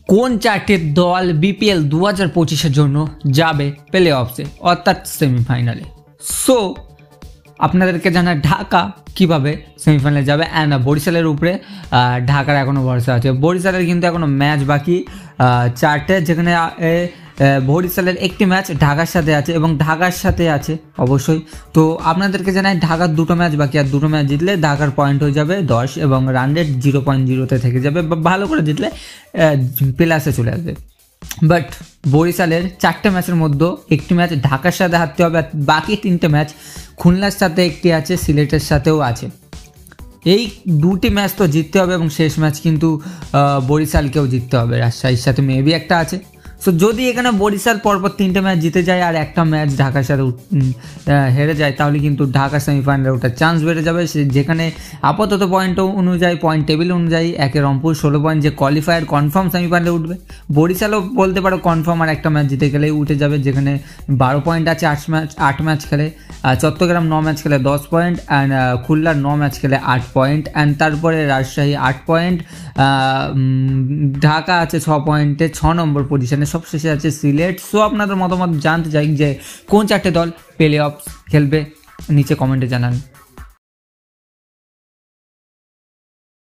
কোন চারটি দল বিপিএল 2025-এর জন্য যাবে প্লে অফসে অর্থাৎ সেমিফাইনালে। সো আপনাদেরকে জানায় ঢাকা কীভাবে সেমিফাইনালে যাবে অ্যান্ড বরিশালের উপরে ঢাকার এখনও ভরসা আছে। বরিশালের কিন্তু এখনও ম্যাচ বাকি 4টে, যেখানে বরিশালের একটি ম্যাচ ঢাকার সাথে আছে এবং ঢাকার সাথে আছে অবশ্যই। তো আপনাদেরকে জানাই ঢাকার 2টো ম্যাচ বাকি, আর 2টো ম্যাচ জিতলে ঢাকার পয়েন্ট হয়ে যাবে 10 এবং রান রেট 0.0-তে থেকে যাবে, বা ভালো করে জিতলে প্লাসে চলে আসবে। বাট বরিশালের 4টে ম্যাচের মধ্যে একটি ম্যাচ ঢাকার সাথে হারতে হবে, আর বাকি 3টে ম্যাচ খুলনার সাথে একটি আছে, সিলেটের সাথেও আছে। এই 2টি ম্যাচ তো জিততে হবে এবং শেষ ম্যাচ কিন্তু বরিশালকেও জিততে হবে, রাজশাহীর সাথে মেবি একটা আছে। সো যদি এখানে বরিশাল পরপর 3টে ম্যাচ জিতে যায় আর একটা ম্যাচ ঢাকার সাথে হেরে যায়, তাহলে কিন্তু ঢাকা সেমিফাইনালে ওঠার চান্স বেড়ে যাবে। যেখানে আপাতত পয়েন্ট অনুযায়ী, পয়েন্ট টেবিল অনুযায়ী একে রংপুর 16 পয়েন্ট, যে কোয়ালিফায়ার কনফার্ম সেমিফাইনালে উঠবে। বরিশালও বলতে পারো কনফার্ম, আর একটা ম্যাচ জিতে গেলেই উঠে যাবে, যেখানে 12 পয়েন্ট আছে, 8 ম্যাচ খেলে। চট্টগ্রাম 9 ম্যাচ খেলে 10 পয়েন্ট, অ্যান্ড খুলনার 9 ম্যাচ খেলে 8 পয়েন্ট, অ্যান্ড তারপরে রাজশাহী 8 পয়েন্ট, ঢাকা আছে 6 পয়েন্টে 6 নম্বর পজিশনে, সবশেষে আছে সিলেট। সো আপনাদের মতামত জানতে চাই যে কোন 4টে দল প্লে অফ খেলবে, নিচে কমেন্টে জানান।